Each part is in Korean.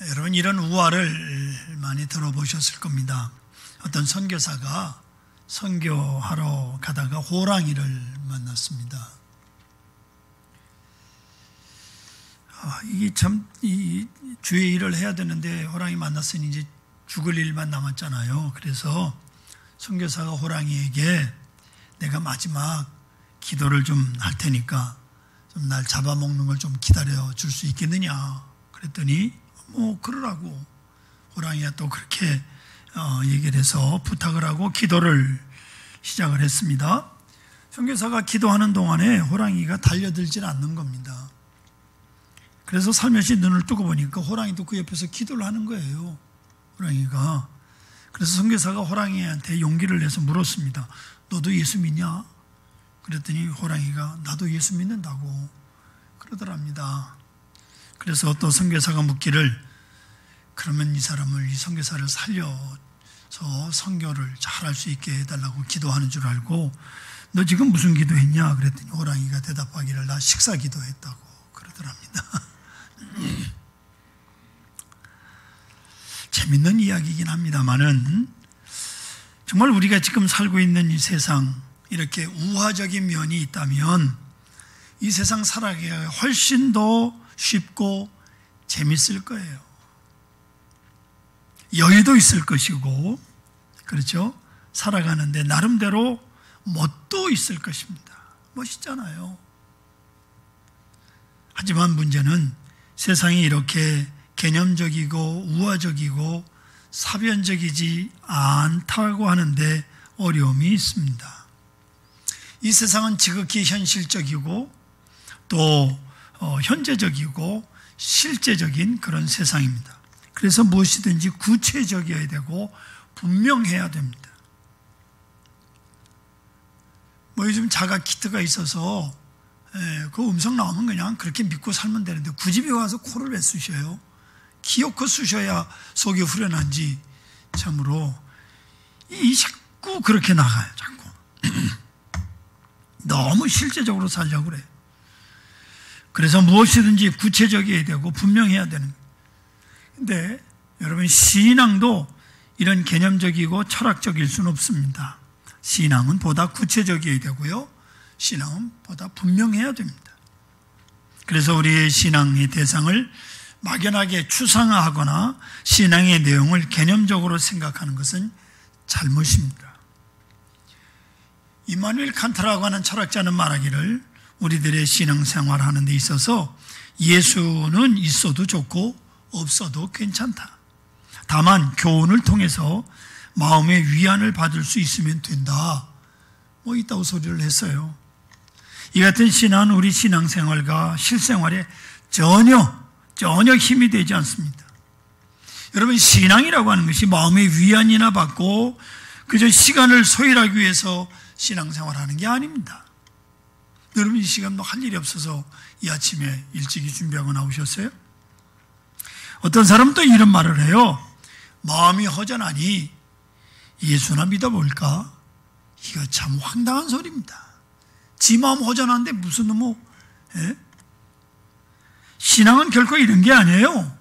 여러분, 이런 우화를 많이 들어보셨을 겁니다. 어떤 선교사가 선교하러 가다가 호랑이를 만났습니다. 이게 참, 주의 일을 해야 되는데 호랑이 만났으니 이제 죽을 일만 남았잖아요. 그래서 선교사가 호랑이에게 내가 마지막 기도를 좀 할 테니까 좀 날 잡아먹는 걸 좀 기다려 줄 수 있겠느냐. 그랬더니 그러라고 호랑이가 또 그렇게 얘기를 해서 부탁을 하고 기도를 시작을 했습니다. 선교사가 기도하는 동안에 호랑이가 달려들질 않는 겁니다. 그래서 살며시 눈을 뜨고 보니까 호랑이도 그 옆에서 기도를 하는 거예요. 호랑이가. 그래서 선교사가 호랑이한테 용기를 내서 물었습니다. 너도 예수 믿냐? 그랬더니 호랑이가 나도 예수 믿는다고 그러더랍니다. 그래서 또 선교사가 묻기를 그러면 이 선교사를 살려서 선교를 잘할 수 있게 해달라고 기도하는 줄 알고 너 지금 무슨 기도했냐? 그랬더니 호랑이가 대답하기를 나 식사 기도했다고 그러더랍니다. 재밌는 이야기이긴 합니다만은 정말 우리가 지금 살고 있는 이 세상 이렇게 우화적인 면이 있다면 이 세상 살아가기가 훨씬 더 쉽고 재밌을 거예요. 여유도 있을 것이고, 그렇죠? 살아가는데 나름대로 멋도 있을 것입니다. 멋있잖아요. 하지만 문제는 세상이 이렇게 개념적이고 우화적이고 사변적이지 않다고 하는데 어려움이 있습니다. 이 세상은 지극히 현실적이고 또 현재적이고 실제적인 그런 세상입니다. 그래서 무엇이든지 구체적이어야 되고 분명해야 됩니다. 요즘 자가 키트가 있어서 그 음성 나오면 그냥 그렇게 믿고 살면 되는데 굳이 집에 와서 코를 왜 쑤셔요? 기어코 쑤셔야 속이 후련한지 참으로 자꾸 그렇게 나가요. 자꾸 너무 실제적으로 살려고 그래요. 그래서 무엇이든지 구체적이어야 되고 분명해야 되는 거예요. 근데 여러분 신앙도 이런 개념적이고 철학적일 수는 없습니다. 신앙은 보다 구체적이어야 되고요. 신앙은 보다 분명해야 됩니다. 그래서 우리의 신앙의 대상을 막연하게 추상화하거나 신앙의 내용을 개념적으로 생각하는 것은 잘못입니다. 이마누엘 칸트라고 하는 철학자는 말하기를 우리들의 신앙생활 하는 데 있어서 예수는 있어도 좋고 없어도 괜찮다. 다만 교훈을 통해서 마음의 위안을 받을 수 있으면 된다. 이따고 소리를 했어요. 이 같은 신앙은 우리 신앙생활과 실생활에 전혀 힘이 되지 않습니다. 여러분 신앙이라고 하는 것이 마음의 위안이나 받고 그저 시간을 소일하기 위해서 신앙생활하는 게 아닙니다. 여러분 이 시간 할 일이 없어서 이 아침에 일찍이 준비하고 나오셨어요? 어떤 사람은 또 이런 말을 해요. 마음이 허전하니 예수나 믿어볼까? 이거 참 황당한 소리입니다. 지 마음 허전한데 무슨 신앙은 결코 이런 게 아니에요.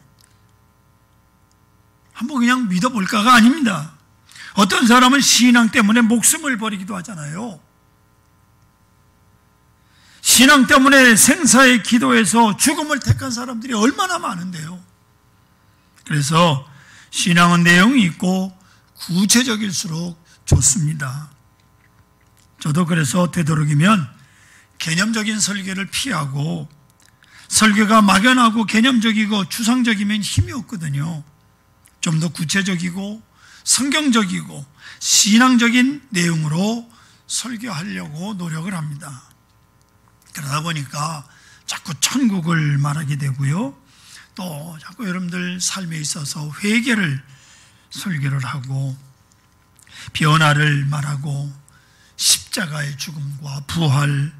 한번 그냥 믿어볼까가 아닙니다. 어떤 사람은 신앙 때문에 목숨을 버리기도 하잖아요. 신앙 때문에 생사의 기도에서 죽음을 택한 사람들이 얼마나 많은데요. 그래서 신앙은 내용이 있고 구체적일수록 좋습니다. 저도 그래서 되도록이면 개념적인 설교를 피하고 설교가 막연하고 개념적이고 추상적이면 힘이 없거든요. 좀 더 구체적이고 성경적이고 신앙적인 내용으로 설교하려고 노력을 합니다. 그러다 보니까 자꾸 천국을 말하게 되고요. 또 자꾸 여러분들 삶에 있어서 회개를 설교를 하고 변화를 말하고 십자가의 죽음과 부활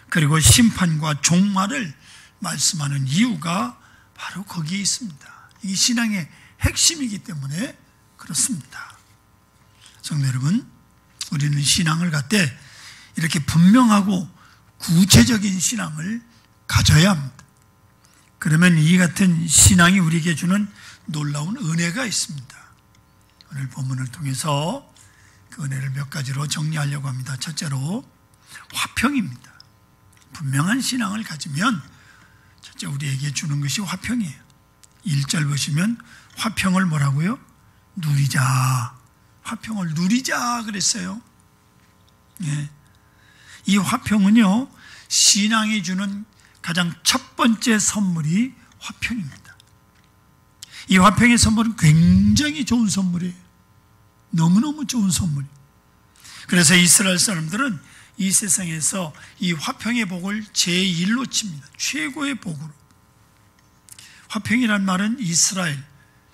그리고 심판과 종말을 말씀하는 이유가 바로 거기에 있습니다. 이 신앙의 핵심이기 때문에 그렇습니다. 성도 여러분, 우리는 신앙을 갖되 이렇게 분명하고 구체적인 신앙을 가져야 합니다. 그러면 이 같은 신앙이 우리에게 주는 놀라운 은혜가 있습니다. 오늘 본문을 통해서 그 은혜를 몇 가지로 정리하려고 합니다. 첫째로 화평입니다. 분명한 신앙을 가지면 첫째 우리에게 주는 것이 화평이에요. 1절 보시면 화평을 뭐라고요? 누리자. 화평을 누리자 그랬어요. 예. 이 화평은요, 신앙이 주는 가장 첫 번째 선물이 화평입니다. 이 화평의 선물은 굉장히 좋은 선물이에요. 너무너무 좋은 선물이에요. 그래서 이스라엘 사람들은 이 세상에서 이 화평의 복을 제1로 칩니다. 최고의 복으로. 화평이란 말은 이스라엘,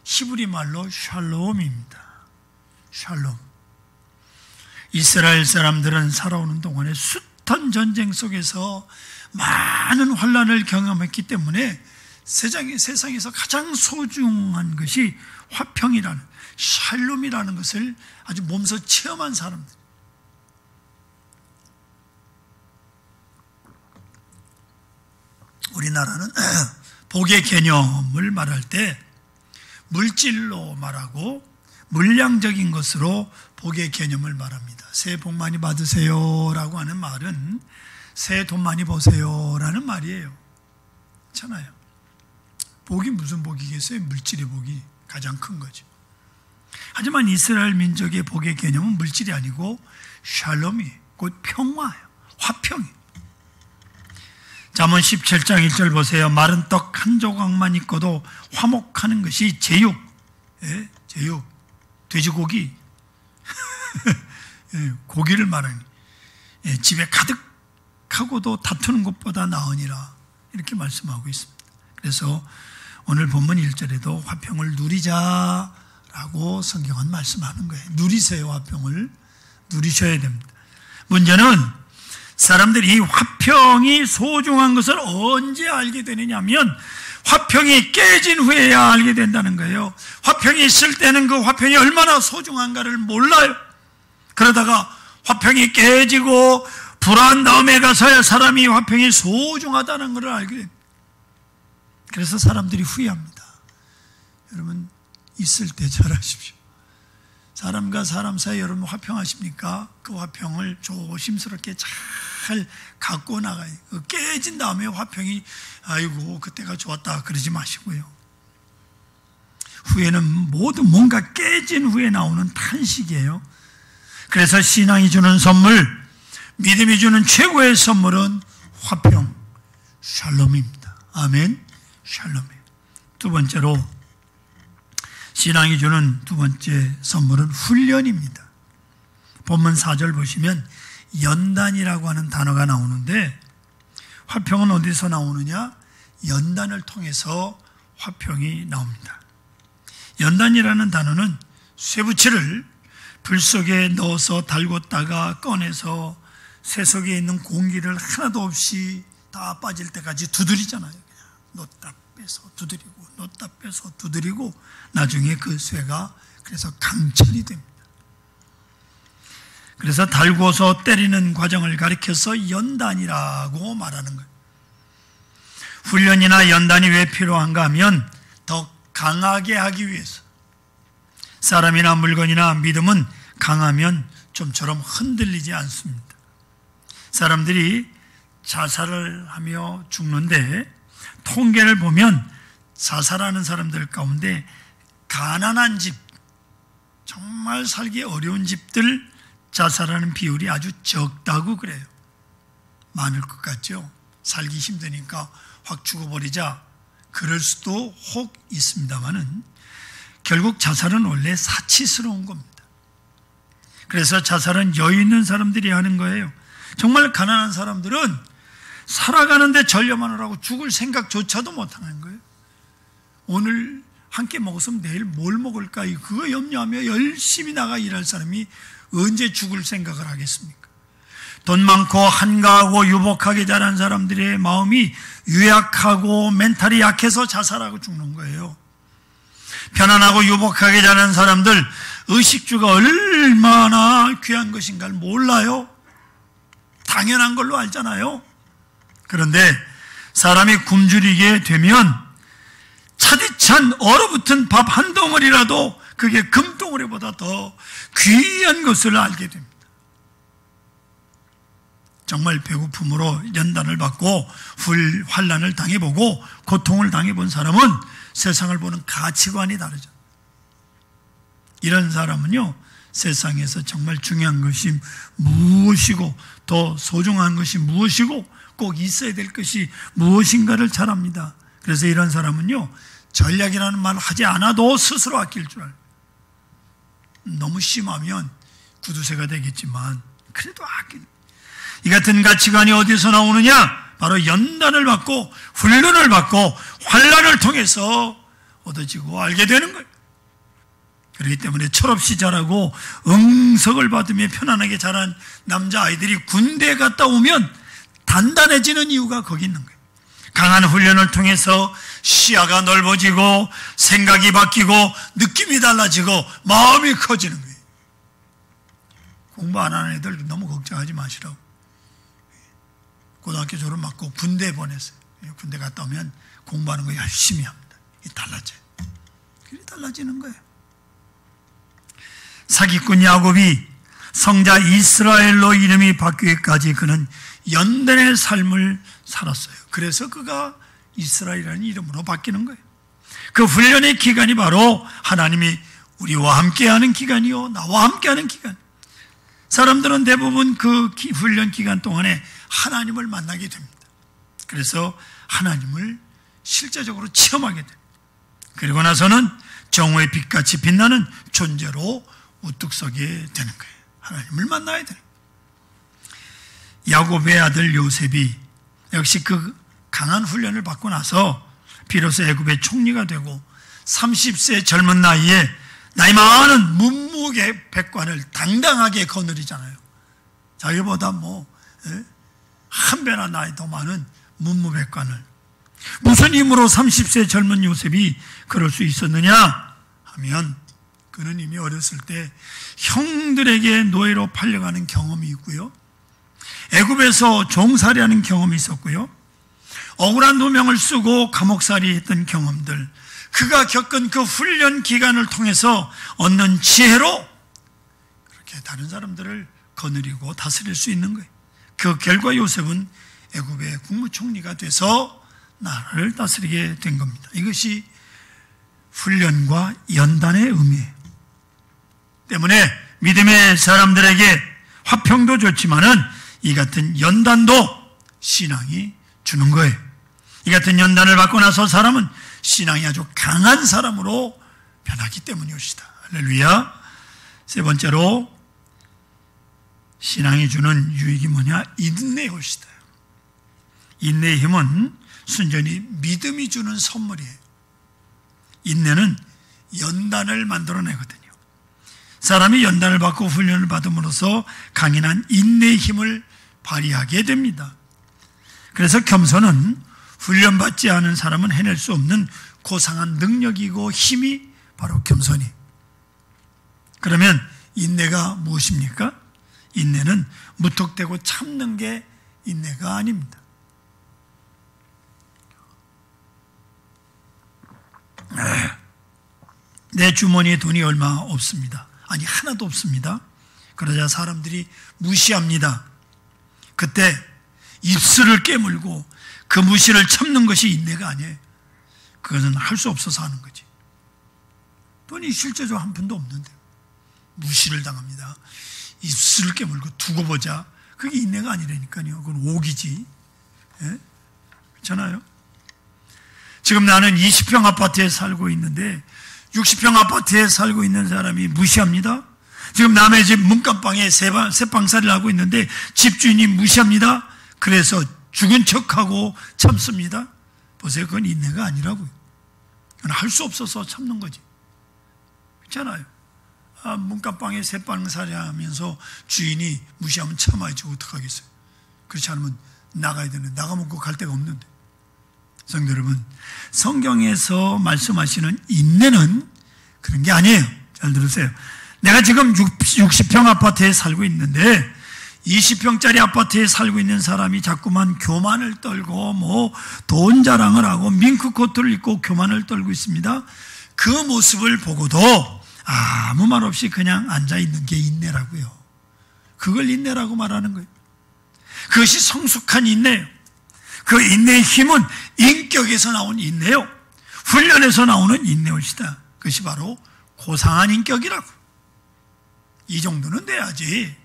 히브리 말로 샬롬입니다. 샬롬. 이스라엘 사람들은 살아오는 동안에 숱한 전쟁 속에서 많은 환난을 경험했기 때문에 세상에서 가장 소중한 것이 화평이라는, 샬롬이라는 것을 아주 몸소 체험한 사람들. 우리나라는 복의 개념을 말할 때 물질로 말하고 물량적인 것으로 복의 개념을 말합니다. 새해 복 많이 받으세요 라고 하는 말은 새해 돈 많이 버세요 라는 말이에요. 그렇잖아요. 복이 무슨 복이겠어요? 물질의 복이 가장 큰 거죠. 하지만 이스라엘 민족의 복의 개념은 물질이 아니고 샬롬이, 곧 평화예요. 화평이. 잠언 17장 1절 보세요. 마른 떡 한 조각만 있고도 화목하는 것이 제육. 예? 제육. 돼지고기. 예, 고기를 말하니. 예, 집에 가득하고도 다투는 것보다 나으니라. 이렇게 말씀하고 있습니다. 그래서 오늘 본문 1절에도 화평을 누리자라고 성경은 말씀하는 거예요. 누리세요, 화평을. 누리셔야 됩니다. 문제는 사람들이 이 화평이 소중한 것을 언제 알게 되느냐면 화평이 깨진 후에야 알게 된다는 거예요. 화평이 있을 때는 그 화평이 얼마나 소중한가를 몰라요. 그러다가 화평이 깨지고 불안 다음에 가서야 사람이 화평이 소중하다는 것을 알게 됩니다. 그래서 사람들이 후회합니다. 여러분, 있을 때 잘하십시오. 사람과 사람 사이 여러분 화평하십니까? 그 화평을 조심스럽게 잘 갖고 나가요. 깨진 다음에 화평이 아이고 그때가 좋았다 그러지 마시고요. 후회는 모두 뭔가 깨진 후에 나오는 탄식이에요. 그래서 신앙이 주는 선물, 믿음이 주는 최고의 선물은 화평, 샬롬입니다. 아멘. 샬롬이에요. 두 번째로 신앙이 주는 두 번째 선물은 훈련입니다. 본문 4절 보시면 연단이라고 하는 단어가 나오는데 화평은 어디서 나오느냐? 연단을 통해서 화평이 나옵니다. 연단이라는 단어는 쇠붙이를 불 속에 넣어서 달궜다가 꺼내서 쇠 속에 있는 공기를 하나도 없이 다 빠질 때까지 두드리잖아요. 그냥 놓다 빼서 두드리고 놓다 빼서 두드리고 나중에 그 쇠가 그래서 강철이 됩니다. 그래서 달궈서 때리는 과정을 가리켜서 연단이라고 말하는 거예요. 훈련이나 연단이 왜 필요한가 하면 더 강하게 하기 위해서. 사람이나 물건이나 믿음은 강하면 좀처럼 흔들리지 않습니다. 사람들이 자살을 하며 죽는데 통계를 보면 자살하는 사람들 가운데 가난한 집, 정말 살기 어려운 집들 자살하는 비율이 아주 적다고 그래요. 많을 것 같죠? 살기 힘드니까 확 죽어버리자 그럴 수도 혹 있습니다만은 결국 자살은 원래 사치스러운 겁니다. 그래서 자살은 여유 있는 사람들이 하는 거예요. 정말 가난한 사람들은 살아가는데 전념하느라고 죽을 생각조차도 못하는 거예요. 오늘 한 끼 먹었으면 내일 뭘 먹을까 그거 염려하며 열심히 나가 일할 사람이 언제 죽을 생각을 하겠습니까? 돈 많고 한가하고 유복하게 자란 사람들의 마음이 유약하고 멘탈이 약해서 자살하고 죽는 거예요. 편안하고 유복하게 자란 사람들 의식주가 얼마나 귀한 것인가를 몰라요. 당연한 걸로 알잖아요. 그런데 사람이 굶주리게 되면 차디찬 얼어붙은 밥 한 덩어리라도 그게 금덩어리보다 더 귀한 것을 알게 됩니다. 정말 배고픔으로 연단을 받고 환난을 당해보고 고통을 당해본 사람은 세상을 보는 가치관이 다르죠. 이런 사람은요, 세상에서 정말 중요한 것이 무엇이고 더 소중한 것이 무엇이고 꼭 있어야 될 것이 무엇인가를 잘 압니다. 그래서 이런 사람은요, 전략이라는 말을 하지 않아도 스스로 아낄 줄 알아요. 너무 심하면 구두쇠가 되겠지만 그래도 아끼는, 이 같은 가치관이 어디서 나오느냐? 바로 연단을 받고 훈련을 받고 환난을 통해서 얻어지고 알게 되는 거예요. 그렇기 때문에 철없이 자라고 응석을 받으며 편안하게 자란 남자아이들이 군대에 갔다 오면 단단해지는 이유가 거기 있는 거예요. 강한 훈련을 통해서 시야가 넓어지고 생각이 바뀌고 느낌이 달라지고 마음이 커지는 거예요. 공부 안 하는 애들 너무 걱정하지 마시라고. 고등학교 졸업 맞고 군대 보냈어요. 군대 갔다 오면 공부하는 거 열심히 합니다. 이게 달라져요. 그게 달라지는 거예요. 사기꾼 야곱이 성자 이스라엘로 이름이 바뀌기까지 그는 연단의 삶을 살았어요. 그래서 그가 이스라엘이라는 이름으로 바뀌는 거예요. 그 훈련의 기간이 바로 하나님이 우리와 함께하는 기간이요, 나와 함께하는 기간. 사람들은 대부분 그 훈련 기간 동안에 하나님을 만나게 됩니다. 그래서 하나님을 실제적으로 체험하게 됩니다. 그리고 나서는 정오의 빛같이 빛나는 존재로 우뚝 서게 되는 거예요. 하나님을 만나야 되는 거예요. 야곱의 아들 요셉이 역시 그 강한 훈련을 받고 나서 비로소 애굽의 총리가 되고 30세 젊은 나이에 나이 많은 문무개 백관을 당당하게 거느리잖아요. 자기보다 한 배나 나이 더 많은 문무백관을. 무슨 힘으로 30세 젊은 요셉이 그럴 수 있었느냐 하면 그는 이미 어렸을 때 형들에게 노예로 팔려가는 경험이 있고요, 애굽에서 종살이하는 경험이 있었고요, 억울한 누명을 쓰고 감옥살이 했던 경험들, 그가 겪은 그 훈련 기간을 통해서 얻는 지혜로 그렇게 다른 사람들을 거느리고 다스릴 수 있는 거예요. 그 결과 요셉은 애굽의 국무총리가 돼서 나라를 다스리게 된 겁니다. 이것이 훈련과 연단의 의미예요. 때문에 믿음의 사람들에게 화평도 좋지만은 이 같은 연단도 신앙이 주는 거예요. 이 같은 연단을 받고 나서 사람은 신앙이 아주 강한 사람으로 변하기 때문이옵시다. 할렐루야. 세 번째로 신앙이 주는 유익이 뭐냐? 인내옵시다. 인내의 힘은 순전히 믿음이 주는 선물이에요. 인내는 연단을 만들어내거든요. 사람이 연단을 받고 훈련을 받음으로써 강인한 인내의 힘을 발휘하게 됩니다. 그래서 겸손은 훈련받지 않은 사람은 해낼 수 없는 고상한 능력이고 힘이 바로 겸손이. 그러면 인내가 무엇입니까? 인내는 무턱대고 참는 게 인내가 아닙니다. 내 주머니에 돈이 얼마 없습니다. 아니, 하나도 없습니다. 그러자 사람들이 무시합니다. 그때 입술을 깨물고 그 무시를 참는 것이 인내가 아니에요. 그것은 할 수 없어서 하는 거지. 돈이 실제적으로 한 푼도 없는데 무시를 당합니다. 입술을 깨물고 두고 보자. 그게 인내가 아니라니까요. 그건 오기지. 예? 그렇잖아요. 지금 나는 20평 아파트에 살고 있는데 60평 아파트에 살고 있는 사람이 무시합니다. 지금 남의 집 문간방에 새방살이를 하고 있는데 집주인이 무시합니다. 그래서 죽은 척하고 참습니다. 보세요. 그건 인내가 아니라고요. 그건 할 수 없어서 참는 거지. 그렇잖아요. 문간방에 새방살이 하면서 주인이 무시하면 참아야지 어떡하겠어요. 그렇지 않으면 나가야 되는데 나가면 갈 데가 없는데. 성도 여러분, 성경에서 말씀하시는 인내는 그런 게 아니에요. 잘 들으세요. 내가 지금 60평 아파트에 살고 있는데 20평짜리 아파트에 살고 있는 사람이 자꾸만 교만을 떨고 돈 자랑을 하고 밍크코트를 입고 교만을 떨고 있습니다. 그 모습을 보고도 아무 말 없이 그냥 앉아있는 게 인내라고요. 그걸 인내라고 말하는 거예요. 그것이 성숙한 인내예요. 그 인내의 힘은 인격에서 나온 인내요. 훈련에서 나오는 인내올시다. 그것이 바로 고상한 인격이라고. 이 정도는 돼야지.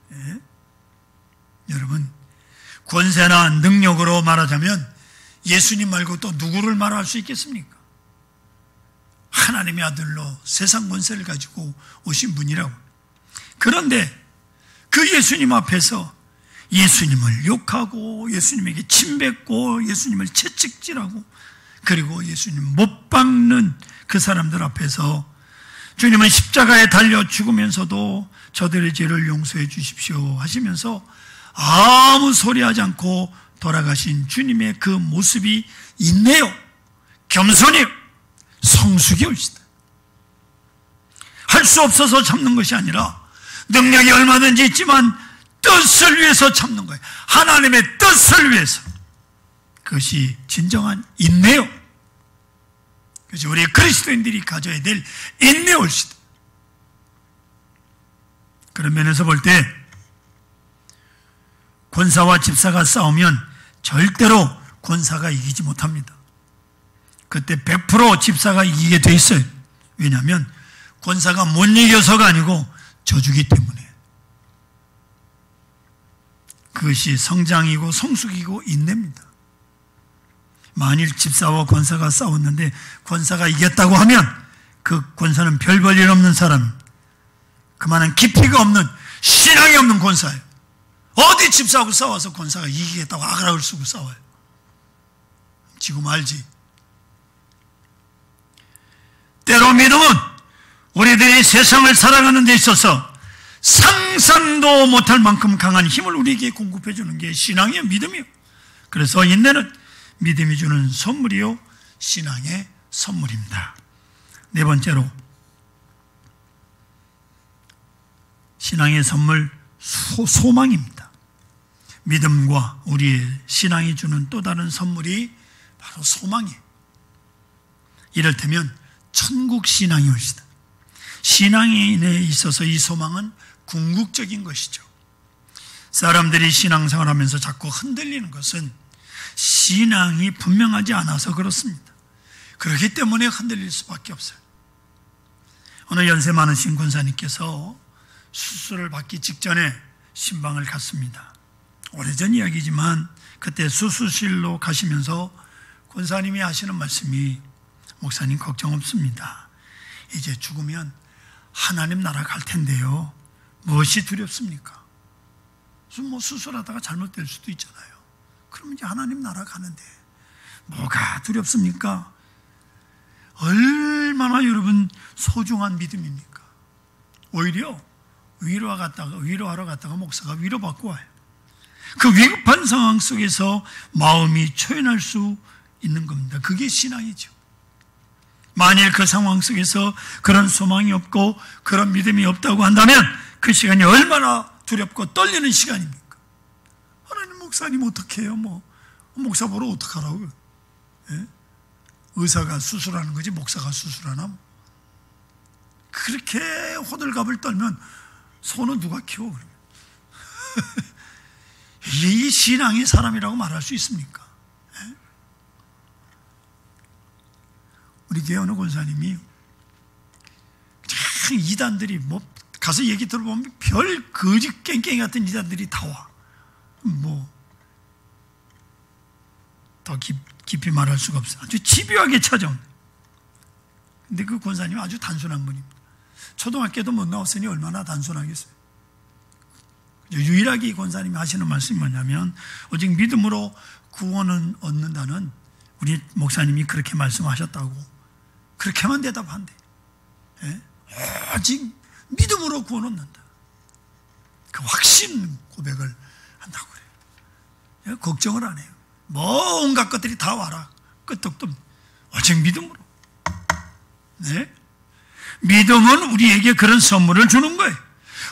예? 여러분, 권세나 능력으로 말하자면 예수님 말고 또 누구를 말할 수 있겠습니까? 하나님의 아들로 세상 권세를 가지고 오신 분이라고. 그런데 그 예수님 앞에서 예수님을 욕하고 예수님에게 침뱉고 예수님을 채찍질하고 그리고 예수님 못 박는 그 사람들 앞에서 주님은 십자가에 달려 죽으면서도 저들의 죄를 용서해 주십시오 하시면서 아무 소리하지 않고 돌아가신 주님의 그 모습이 있네요. 겸손해요. 성숙이 올시다. 할 수 없어서 참는 것이 아니라 능력이 얼마든지 있지만 뜻을 위해서 참는 거예요. 하나님의 뜻을 위해서. 그것이 진정한 인내요. 그것이 우리 그리스도인들이 가져야 될 인내올시다. 그런 면에서 볼 때 권사와 집사가 싸우면 절대로 권사가 이기지 못합니다. 그때 100% 집사가 이기게 돼 있어요. 왜냐하면 권사가 못 이겨서가 아니고 져주기 때문에. 그것이 성장이고 성숙이고 인내입니다. 만일 집사와 권사가 싸웠는데 권사가 이겼다고 하면 그 권사는 별 볼 일 없는 사람, 그만한 깊이가 없는, 신앙이 없는 권사예요. 어디 집사하고 싸워서 권사가 이기겠다고 아그락을 쓰고 싸워요. 지금 알지? 때로 믿음은 우리들이 세상을 살아가는 데 있어서 상상도 못할 만큼 강한 힘을 우리에게 공급해 주는 게 신앙이요, 믿음이요. 그래서 인내는 믿음이 주는 선물이요, 신앙의 선물입니다. 네 번째로 신앙의 선물 소망입니다. 믿음과 우리의 신앙이 주는 또 다른 선물이 바로 소망이에요. 이를테면 천국 신앙이 올시다. 신앙인에 있어서 이 소망은 궁극적인 것이죠. 사람들이 신앙생활을 하면서 자꾸 흔들리는 것은 신앙이 분명하지 않아서 그렇습니다. 그렇기 때문에 흔들릴 수밖에 없어요. 어느 연세 많으신 권사님께서 수술을 받기 직전에 신방을 갔습니다. 오래전 이야기지만 그때 수술실로 가시면서 권사님이 하시는 말씀이, 목사님 걱정 없습니다. 이제 죽으면 하나님 나라 갈 텐데요. 무엇이 두렵습니까? 뭐 수술하다가 잘못될 수도 있잖아요. 그러면 이제 하나님 나라 가는데 뭐가 두렵습니까? 얼마나 여러분 소중한 믿음입니까? 오히려 위로하러 갔다가 목사가 위로받고 와요. 그 위급한 상황 속에서 마음이 초연할 수 있는 겁니다. 그게 신앙이죠. 만일 그 상황 속에서 그런 소망이 없고 그런 믿음이 없다고 한다면 그 시간이 얼마나 두렵고 떨리는 시간입니까? 하나님, 목사님 어떻게 해요? 목사 보러 어떡하라고요? 예? 의사가 수술하는 거지 목사가 수술하나? 그렇게 호들갑을 떨면 소는 누가 키워? 그러면 이 신앙의 사람이라고 말할 수 있습니까? 예? 우리 교회 어느 권사님이 참 이단들이 가서 얘기 들어보면 별 거짓 깽깽이 같은 이단들이 다 와. 더 깊이 말할 수가 없어요. 아주 집요하게 찾아온다. 근데 그 권사님은 아주 단순한 분입니다. 초등학교도 못 나왔으니 얼마나 단순하겠어요. 유일하게 이 권사님이 하시는 말씀이 뭐냐면, 오직 믿음으로 구원은 얻는다는 우리 목사님이 그렇게 말씀하셨다고 그렇게만 대답한대. 예? 오직 믿음으로 구원 얻는다. 그 확신 고백을 한다고 그래요. 예? 걱정을 안 해요. 뭐 온갖 것들이 다 와라. 끄떡도 오직 믿음으로. 네? 믿음은 우리에게 그런 선물을 주는 거예요.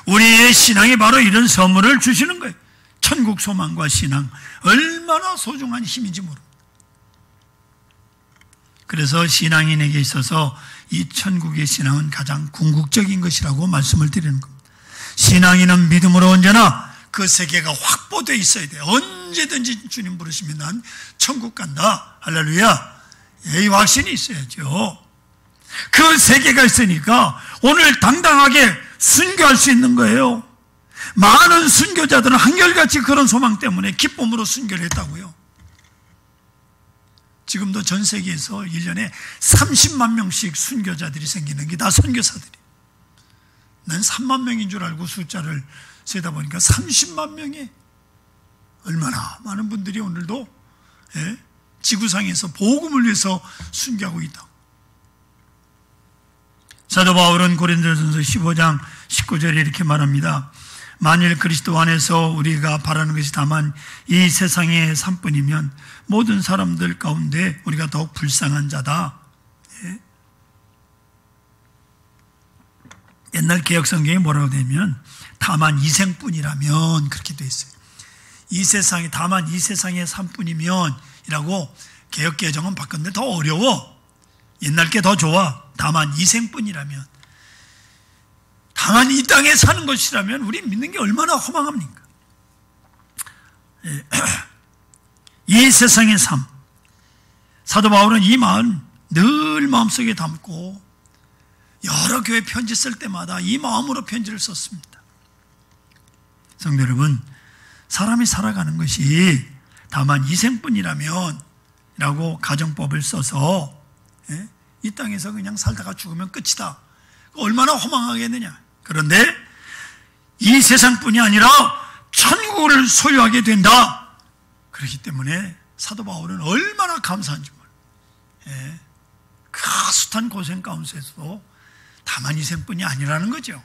우리의 신앙이 바로 이런 선물을 주시는 거예요. 천국 소망과 신앙, 얼마나 소중한 힘인지 모릅니다. 그래서 신앙인에게 있어서 이 천국의 신앙은 가장 궁극적인 것이라고 말씀을 드리는 겁니다. 신앙인은 믿음으로 언제나 그 세계가 확보되어 있어야 돼요. 언제든지 주님 부르시면 난 천국 간다. 할렐루야. 이 확신이 있어야죠. 그 세계가 있으니까 오늘 당당하게 순교할 수 있는 거예요. 많은 순교자들은 한결같이 그런 소망 때문에 기쁨으로 순교를 했다고요. 지금도 전 세계에서 1년에 30만 명씩 순교자들이 생기는 게 다 선교사들이. 난 3만 명인 줄 알고 숫자를 세다 보니까 30만 명이, 얼마나 많은 분들이 오늘도 지구상에서 복음을 위해서 순교하고 있다. 사도 바울은 고린도전서 15장 19절에 이렇게 말합니다. 만일 그리스도 안에서 우리가 바라는 것이 다만 이 세상의 삶뿐이면 모든 사람들 가운데 우리가 더욱 불쌍한 자다. 옛날 개혁성경에 뭐라고 되면 다만 이 생뿐이라면 그렇게 돼 있어요. 이 세상이 다만 이 세상의 삶뿐이면 이라고 개혁개정은 바꿨는데 더 어려워. 옛날 게 더 좋아. 다만 이 생뿐이라면, 다만 이 땅에 사는 것이라면 우리 믿는 게 얼마나 허망합니까? 이 세상의 삶, 사도 바울은 이 마음 늘 마음속에 담고 여러 교회 편지 쓸 때마다 이 마음으로 편지를 썼습니다. 성도 여러분, 사람이 살아가는 것이 다만 이 생뿐이라면 라고 가정법을 써서 이 땅에서 그냥 살다가 죽으면 끝이다. 얼마나 허망하겠느냐. 그런데 이 세상뿐이 아니라 천국을 소유하게 된다. 그렇기 때문에 사도 바울은 얼마나 감사한지 몰라요. 그 숱한 고생 가운데서도 다만 이 생뿐이 아니라는 거죠.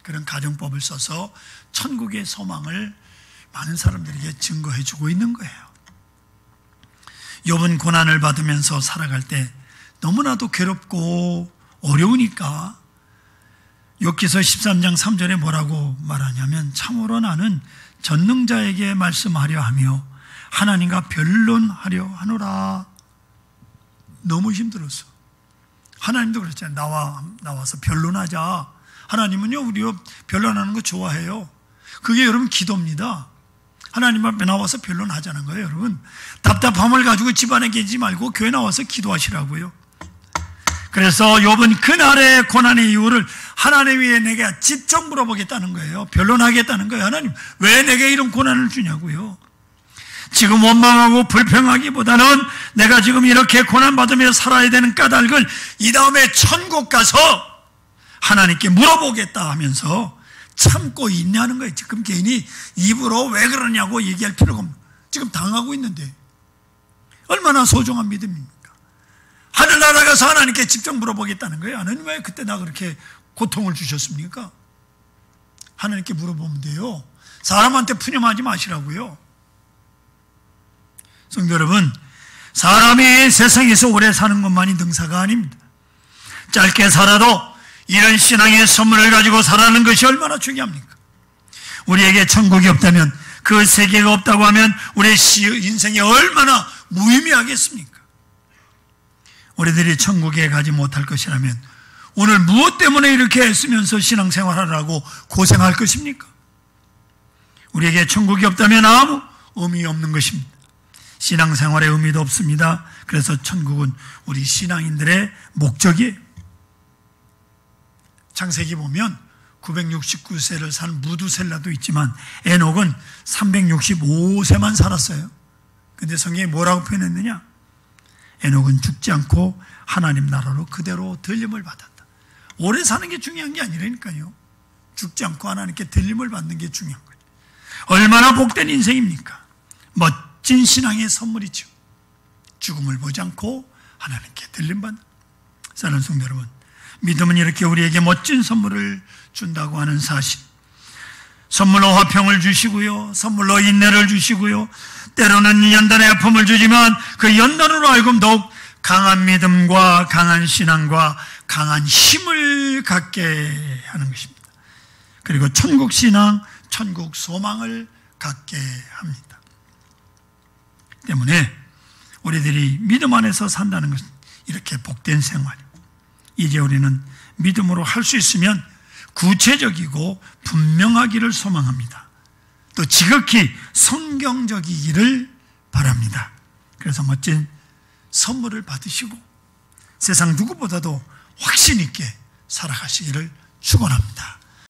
그런 가정법을 써서 천국의 소망을 많은 사람들에게 증거해 주고 있는 거예요. 욥은 고난을 받으면서 살아갈 때 너무나도 괴롭고 어려우니까 욥기서 13장 3절에 뭐라고 말하냐면, 참으로 나는 전능자에게 말씀하려 하며 하나님과 변론하려 하노라. 너무 힘들었어. 하나님도 그랬잖아요. 나와서 변론하자. 하나님은요, 우리가 변론하는 거 좋아해요. 그게 여러분 기도입니다. 하나님 앞에 나와서 변론하자는 거예요. 여러분, 답답함을 가지고 집안에 계시지 말고 교회 나와서 기도하시라고요. 그래서 욥은 그날의 고난의 이유를 하나님 위에 내게 직접 물어보겠다는 거예요. 변론하겠다는 거예요. 하나님, 왜 내게 이런 고난을 주냐고요. 지금 원망하고 불평하기보다는 내가 지금 이렇게 고난받으며 살아야 되는 까닭을 이 다음에 천국 가서 하나님께 물어보겠다 하면서 참고 있냐는 거예요. 지금 괜히 입으로 왜 그러냐고 얘기할 필요가 없는, 지금 당하고 있는데 얼마나 소중한 믿음입니까? 하늘나라 가서 하나님께 직접 물어보겠다는 거예요. 하나님, 왜 그때 나 그렇게 고통을 주셨습니까? 하나님께 물어보면 돼요. 사람한테 푸념하지 마시라고요. 성도 여러분, 사람이 세상에서 오래 사는 것만이 능사가 아닙니다. 짧게 살아도 이런 신앙의 선물을 가지고 살아가는 것이 얼마나 중요합니까? 우리에게 천국이 없다면, 그 세계가 없다고 하면 우리의 인생이 얼마나 무의미하겠습니까? 우리들이 천국에 가지 못할 것이라면 오늘 무엇 때문에 이렇게 애쓰면서 신앙생활하라고 고생할 것입니까? 우리에게 천국이 없다면 아무 의미 없는 것입니다. 신앙생활의 의미도 없습니다. 그래서 천국은 우리 신앙인들의 목적이에요. 창세기 보면 969세를 산 무두셀라도 있지만 에녹은 365세만 살았어요. 근데 성경에 뭐라고 표현했느냐? 에녹은 죽지 않고 하나님 나라로 그대로 들림을 받았다. 오래 사는 게 중요한 게 아니라니까요. 죽지 않고 하나님께 들림을 받는 게 중요한 거예요. 얼마나 복된 인생입니까? 멋진 신앙의 선물이죠. 죽음을 보지 않고 하나님께 들림받는. 사랑하는 성도 여러분, 믿음은 이렇게 우리에게 멋진 선물을 준다고 하는 사실. 선물로 화평을 주시고요, 선물로 인내를 주시고요, 때로는 연단의 아픔을 주지만 그 연단으로 하여금 더욱 강한 믿음과 강한 신앙과 강한 힘을 갖게 하는 것입니다. 그리고 천국 신앙, 천국 소망을 갖게 합니다. 때문에 우리들이 믿음 안에서 산다는 것은 이렇게 복된 생활이에요. 이제 우리는 믿음으로 할 수 있으면 구체적이고 분명하기를 소망합니다. 또 지극히 성경적이기를 바랍니다. 그래서 멋진 선물을 받으시고 세상 누구보다도 확신 있게 살아가시기를 축원합니다.